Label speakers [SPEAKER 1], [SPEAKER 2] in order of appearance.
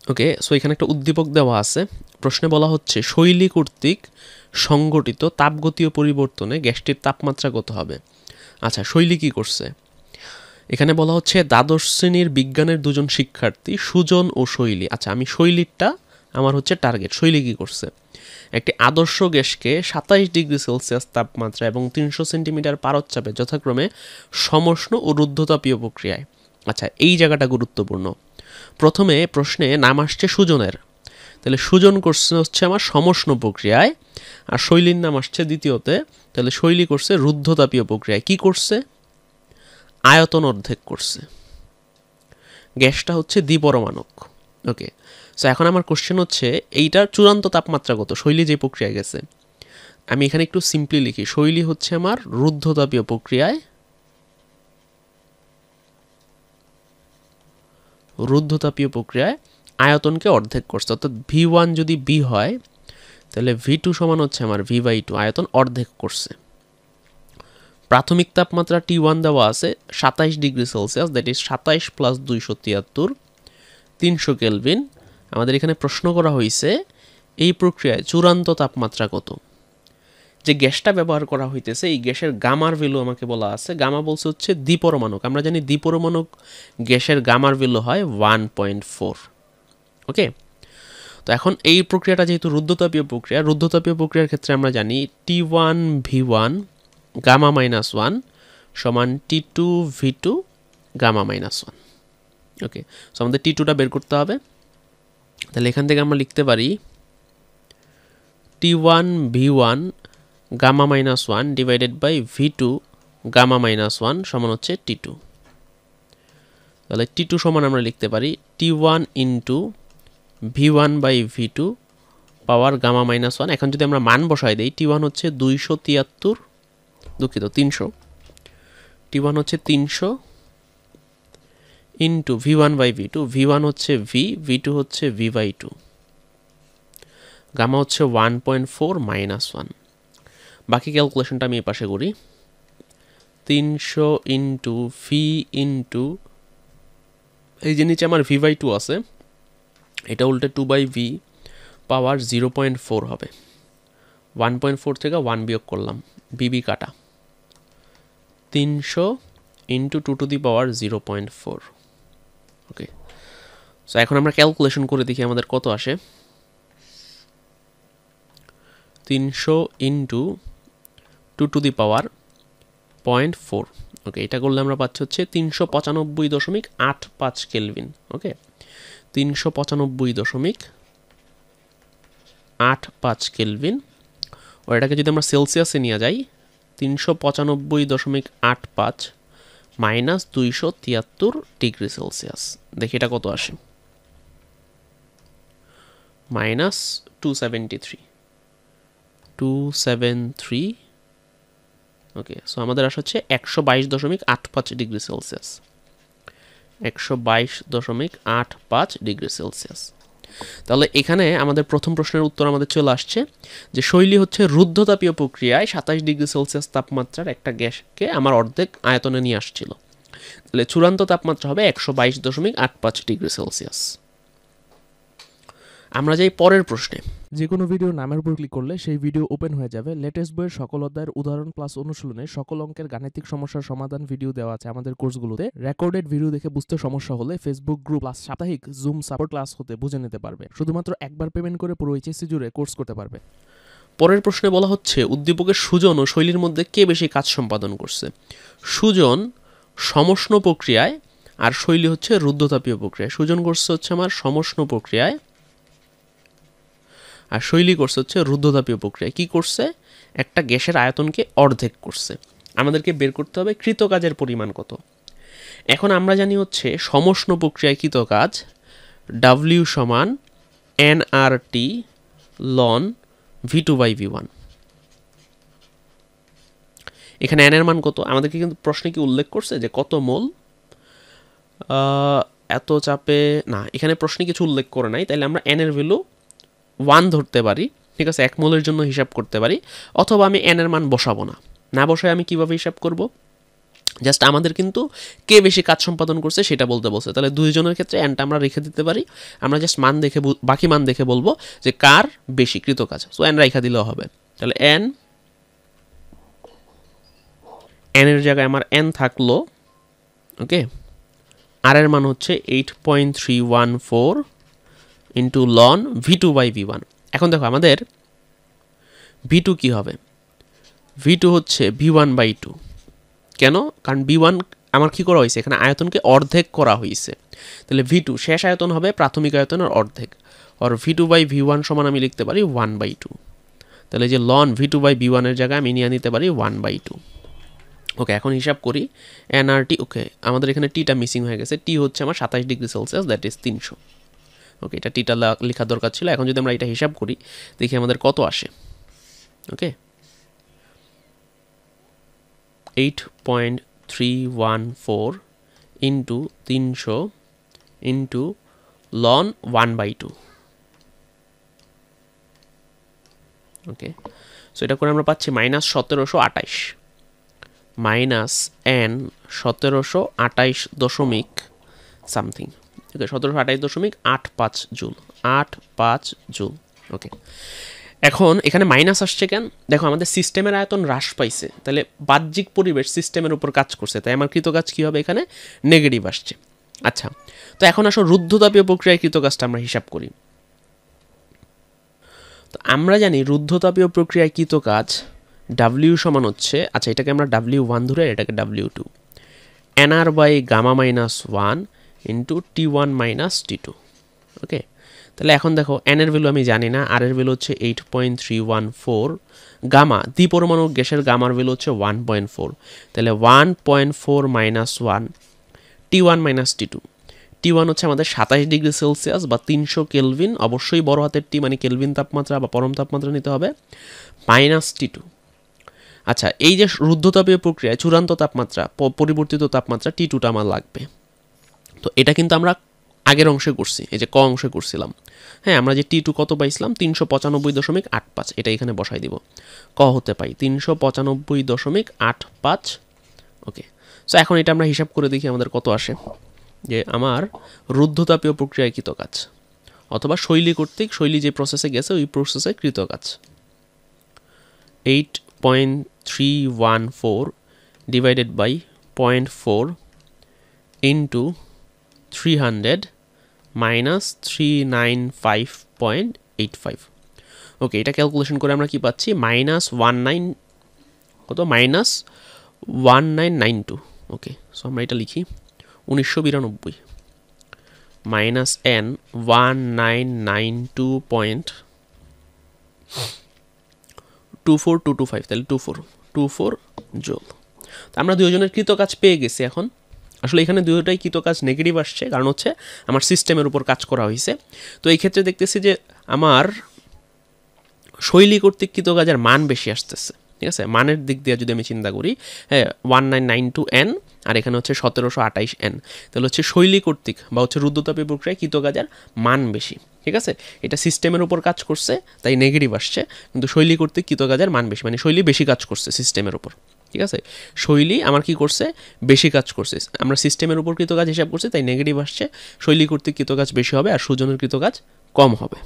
[SPEAKER 1] ওকে, so এখানে একটা উদ্দীপক দেওয়া আছে। প্রশ্নে বলা হচ্ছে শৈলী কর্তৃক সংঘটিত তাপগতীয় পরিবর্তনে গ্যাসটির তাপমাত্রা কত হবে। আচ্ছা, শৈলী কি করছে? এখানে বলা হচ্ছে দ্বাদশ শ্রেণীর বিজ্ঞানের দুজন শিক্ষার্থী সুজন ও শৈলী। আচ্ছা, আমি শৈলীরটা আমার হচ্ছে টার্গেট। শৈলী কি করছে? একটি আদর্শ গ্যাসকে 27 ডিগ্রি সেলসিয়াস তাপমাত্রা এবং 300 সেন্টিমিটার পারদচাপে যথাক্রমে সমষ্ণ ও রুদ্ধতাপীয় প্রক্রিয়ায়। আচ্ছা, এই জায়গাটা গুরুত্বপূর্ণ। প্রথমে প্রশ্নে নাম আসছে সুজনের, তাহলে সুজন করছে হচ্ছে আমার সমষ্ণ প্রক্রিয়ায়, আর শৈলীর নাম আসছে দ্বিতীয়তে, তাহলে শৈলী করছে রুদ্ধতাপীয় প্রক্রিয়ায়। কি করছে? আয়তন অর্ধেক করছে। গ্যাসটা হচ্ছে দ্বিপরমাণুক। ওকে, সো এখন আমার কোশ্চেন হচ্ছে এইটার চূড়ান্ত তাপমাত্রা কত? শৈলী যে প্রক্রিয়ায় গেছে, আমি এখানে একটু সিম্পলি লিখি। শৈলী হচ্ছে আমার রুদ্ধতাপীয় প্রক্রিয়ায়, আয়তনকে অর্ধেক করছে। অর্থাৎ V1 যদি B হয়, তাহলে V2 সমান হচ্ছে আমার V/2, আয়তন অর্ধেক করছে। প্রাথমিক তাপমাত্রা T1 দেওয়া আছে 27 degree Celsius, that is 27 plus 273, 300 kelvin. আমাদের এখানে প্রশ্ন করা হয়েছে এই প্রক্রিয়ায় চূড়ান্ত তাপমাত্রা কত। যে গ্যাসটা ব্যবহার করা হইতেছে এই গ্যাসের গামার ভ্যালু আমাকে বলা আছে। গামা বলছে হচ্ছে দ্বিপরমাণুক। আমরা জানি দ্বিপরমাণুক গ্যাসের গামার ভ্যালু হয় 1.4। ওকে, তো এখন এই প্রক্রিয়াটা যেহেতু রুদ্ধতাপীয় প্রক্রিয়ার ক্ষেত্রে আমরা জানি T1 V1 গামা মাইনাস 1 সমান T2 V2 গামা মাইনাস 1। ওকে, সো আমাদের T2টা বের করতে হবে। তাহলে এখান থেকে আমরা লিখতে পারি T1 V1 gamma minus 1 divided by V2 gamma minus 1 সমান হচ্ছে T2। তাহলে T2 সমান আমরা লিখতে পারি T1 into V1 by V2 power gamma minus 1। এখন যদি আমরা মান বসাই দিই, T1 হচ্ছে 273, দুঃখিত 300, T1 হচ্ছে 300 into V1 by V2, V1 হচ্ছে V, V2 হচ্ছে V/2, গামা হচ্ছে 1.4 মাইনাস 1। বাকি ক্যালকুলেশনটা আমি এই পাশে করি। 300 ইন্টু V ইন্টু এই যে নিচে আমার V/2 আছে, এটা উল্টে 2/V পাওয়ার 0.4 হবে। 1.4 থেকে 1 বিয়োগ করলাম, বিবি কাটা। 300 into 2 to the power 0.4। Okay, so এখন আমরা ক্যালকুলেশন করে দেখি আমাদের কত আসে। 300 ইন্টু 2 টু দি পাওয়ার 0.4। ওকে, এটা করলে আমরা পাচ্ছি হচ্ছে 395.85 কেলভিন। ওকে, 395.85 কেলভিন। ও এটাকে যদি আমরা সেলসিয়াসে নিয়ে যাই, 395.85 মাইনাস 273 ডিগ্রি সেলসিয়াস, দেখি এটা কত আসে। মাইনাস 273। ওকে, সো আমাদের আসা হচ্ছে 122.85 ডিগ্রি সেলসিয়াস, 122.85 ডিগ্রি সেলসিয়াস। তাহলে এখানে আমাদের প্রথম প্রশ্নের উত্তর আমাদের চলে আসছে যে শৈলী হচ্ছে রুদ্ধতাপীয় প্রক্রিয়ায় 27 ডিগ্রি সেলসিয়াস তাপমাত্রার একটা গ্যাসকে আমার অর্ধেক আয়তনে নিয়ে আসছিল। তাহলে চূড়ান্ত তাপমাত্রা হবে 122.85 ডিগ্রি সেলসিয়াস। আমরা যাই পরের প্রশ্নে।
[SPEAKER 2] যে কোনো ভিডিও নামের উপর ক্লিক করলে সেই ভিডিও ওপেন হয়ে যাবে। লেটেস্ট বইয়ের সকল অধ্যায়ের উদাহরণ প্লাস অনুশীলনে সকল অঙ্কের গাণিতিক সমস্যার সমাধান ভিডিও দেওয়া আছে আমাদের কোর্সগুলোতে। রেকর্ডেড ভিডিও দেখে বুঝতে সমস্যা হলে ফেসবুক গ্রুপ প্লাস সাপ্তাহিক জুম সাপোর্ট ক্লাস হতে বুঝে নিতে পারবে। শুধুমাত্র একবার পেমেন্ট করে পুরো এইচএসসি জুড়ে কোর্স করতে পারবে।
[SPEAKER 1] পরের প্রশ্নে বলা হচ্ছে উদ্দীপকের সুজন ও শৈলীর মধ্যে কে বেশি কাজ সম্পাদন করছে। সুজন সমষ্ণ প্রক্রিয়ায় আর শৈলী হচ্ছে রুদ্ধতাপীয় প্রক্রিয়ায়। সুজন করছে হচ্ছে আমার সমষ্ণ প্রক্রিয়ায় আর শৈলী করছে হচ্ছে রুদ্ধতাপীয় প্রক্রিয়ায়। কি করছে? একটা গ্যাসের আয়তনকে অর্ধেক করছে। আমাদেরকে বের করতে হবে কৃত কাজের পরিমাণ কত। এখন আমরা জানি হচ্ছে সমষ্ণ প্রক্রিয়ায় কৃত কাজ W সমান nRT ln V2/V1। এখানে n এর মান কত আমাদেরকে কিন্তু প্রশ্নে কি উল্লেখ করছে যে কত মোল এত চাপে, না এখানে প্রশ্নে কিছু উল্লেখ করে নাই। তাহলে আমরা n এর ভ্যালু 1 ধরতে পারি, ঠিক আছে, 1 মোলের জন্য হিসাব করতে পারি। অথবা আমি n এর মান বসাবো না, বসায় আমি কিভাবে হিসাব করব? জাস্ট আমাদের কিন্তু কে বেশি কাজ সম্পাদন করছে সেটা বলতে বলছে। তাহলে দুইজনের ক্ষেত্রে এনটা আমরা রেখে দিতে পারি, আমরা জাস্ট মান দেখে বাকি মান দেখে বলবো যে কার বেশি কৃত কাজ। সো এন রেখা দিলেও হবে। তাহলে এন এর জায়গায় আমার এন থাকলো, ওকে, আর এর মান হচ্ছে 8.314 into loan V2 by V1। এখন দেখো আমাদের V2 কি হবে, V2 হচ্ছে V1 বাই 2। কেন? কারণ V1 আমার কি করা হয়েছে, এখানে আয়তনকে অর্ধেক করা হয়েছে। তাহলে V2 শেষ আয়তন হবে প্রাথমিক আয়তনের অর্ধেক, আর V2 বাই V1 সমান আমি লিখতে পারি 1/2। তাহলে যে লন V2 বাই V1 এর জায়গায় আমি নিয়ে নিতে পারি 1/2। ওকে, এখন হিসাব করি এনআরটি। ওকে, আমাদের এখানে টিটা মিসিং হয়ে গেছে। টি হচ্ছে আমার 27 ডিগ্রি সেলসিয়াস, দ্যাট ইজ 300। ওকে, এটা টিটা লেখার দরকার ছিল। এখন যদি আমরা এটা হিসাব করি দেখি আমাদের কত আসে। ওকে, 8.314 ইন্টু 300 ইন্টু লন 1/2। ওকে, সো এটা করে আমরা পাচ্ছি -1728 মাইনাস এন 1728 দশমিক সামথিং। ওকে, 1728.85 জুল, 85 জুল। ওকে, এখন এখানে মাইনাস আসছে কেন? দেখো আমাদের সিস্টেমের আয়তন হ্রাস পাইছে, তাহলে বাহ্যিক পরিবেশ সিস্টেমের উপর কাজ করছে, তাই আমার কৃতকাজ কী হবে, এখানে নেগেটিভ আসছে। আচ্ছা, তো এখন আসো রুদ্ধতাপীয় প্রক্রিয়ায় কৃতকাজটা আমরা হিসাব করি। তো আমরা জানি রুদ্ধতাপীয় প্রক্রিয়ায় কৃতকাজ W সমান হচ্ছে, আচ্ছা এটাকে আমরা W1 ধরে এটাকে W2, NR by gamma minus 1 into T1 minus T2। Okay, তাহলে এখন দেখো এন এর ভ্যালু আমি জানি না, আর এর ভ্যালু হচ্ছে 8.314, গামা দ্বিপরমাণু গ্যাসের গামার ভ্যালু হচ্ছে 1.4। তাহলে 1.4 minus 1 T1 minus T2। T1 হচ্ছে আমাদের 27 ডিগ্রি সেলসিয়াস বা 300 কেলভিন, অবশ্যই বড় হাতের টি মানে কেলভিন তাপমাত্রা বা পরম তাপমাত্রা নিতে হবে, মাইনাস T2। আচ্ছা, এই যে রুদ্ধতাপীয় প্রক্রিয়ায় চূড়ান্ত তাপমাত্রা পরিবর্তিত তাপমাত্রা T2টা আমার লাগবে। তো এটা কিন্তু আমরা আগের অংশে করছি, এই যে ক অংশে করছিলাম। হ্যাঁ, আমরা যে T2 কত পাইছিলাম 395.85, এটা এখানে বসাই দিব। ক হতে পাই 395.85। ওকে, সো এখন এটা আমরা হিসাব করে দেখি আমাদের কত আসে, যে আমার রুদ্ধতাপীয় প্রক্রিয়ায় কৃতকাজ অথবা শৈলী কর্তৃক, শৈলী যে প্রসেসে গেছে ওই প্রসেসে কৃতকাজ 8.314 ডিভাইডেড বাই 0.4 ইন্টু 300 মাইনাস 395.85। ওকে, এটা ক্যালকুলেশন করে আমরা কি পাচ্ছি, -1992। ওকে, সো আমরা এটা লিখি 1992 মাইনাস এন 1992.24225, তাহলে 24 জুল। তো আমরা দুজনের কৃতকাজ পেয়ে গেছি। এখন আসলে এখানে দুটোটাই কৃতকাজ নেগেটিভ আসছে, কারণ হচ্ছে আমার সিস্টেমের উপর কাজ করা হয়েছে। তো এই ক্ষেত্রে দেখতেছি যে আমার শৈলী কর্তৃক কৃতকাজের মান বেশি আসতেছে। ঠিক আছে, মানের দিক দিয়ে যদি আমি চিন্তা করি, হ্যাঁ 1992 N আর এখানে হচ্ছে 1728 N, তাহলে হচ্ছে শৈলী কর্তৃক বা হচ্ছে রুদ্ধতাপীয় প্রক্রিয়ায় কৃতকাজের মান বেশি। ঠিক আছে, এটা সিস্টেমের উপর কাজ করছে তাই নেগেটিভ আসছে, কিন্তু শৈলী কর্তৃক কৃতকাজের মান বেশি, মানে শৈলী বেশি কাজ করছে সিস্টেমের উপর। ঠিক আছে, শৈলী আমার কি করছে, বেশি কাজ করছে। আমরা সিস্টেমের উপর কৃতকাজ হিসাব করছি তাই নেগেটিভ আসছে, শৈলী কর্তৃক কৃতকাজ বেশি হবে আর সুজনের কৃতকাজ কম হবে।